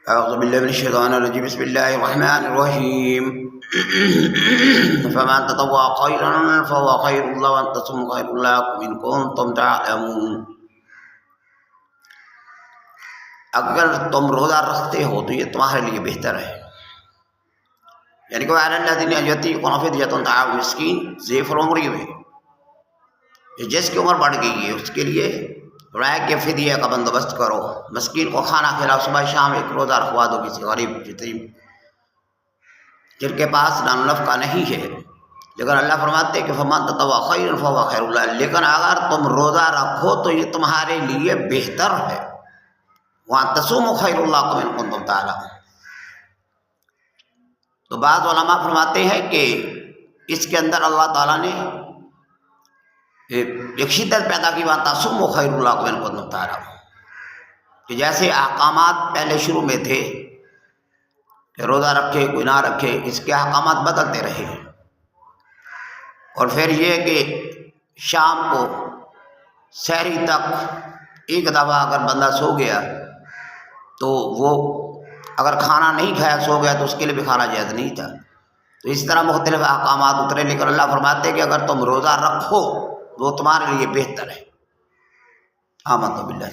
اعوذ باللہ من الشیطان الرجیم بسم اللہ الرحمن الرحیم فمن تطوع خیرا فهو خیر اللہ وان تصوموا خیر لکم ان کنتم تعلمون۔ اگر تم روزہ رکھتے ہو تو یہ تمہارے لیے بہتر ہے، یعنی کہ وعلی الذین یطیقونہ فدیۃ طعام مسکین، ضعیف العمری میں جس کی عمر بڑھ گئی ہے اس کے لیے رائے کے فدیہ کا بندوبست کرو، مسکین کو کھانا کھلاؤ، صبح شام ایک روزہ رکھوا دو کسی غریب جن کے پاس نان نفقہ نہیں ہے۔ لیکن اللہ فرماتے ہیں کہ فمن تطوع خیرا فهو خیر اللہ، لیکن اگر تم روزہ رکھو تو یہ تمہارے لیے بہتر ہے، وان تصوموا خیر لکم ان کنتم تعلمون۔ تو بعض علماء فرماتے ہیں کہ اس کے اندر اللہ تعالیٰ نے ایک شدت پیدا کی، وان تصوموا خیر لکم ان کنتم تعلمون، کہ جیسے احکامات پہلے شروع میں تھے کہ روزہ رکھے کوئی نہ رکھے، اس کے احکامات بدلتے رہے، اور پھر یہ کہ شام کو سحری تک ایک دفعہ اگر بندہ سو گیا تو وہ اگر کھانا نہیں کھایا سو گیا تو اس کے لیے بھی کھانا جائز نہیں تھا۔ تو اس طرح مختلف احکامات اترے، لیکن اللہ فرماتے ہیں کہ اگر تم روزہ رکھو وہ تمہارے لیے بہتر ہے۔ آمنت باللہ۔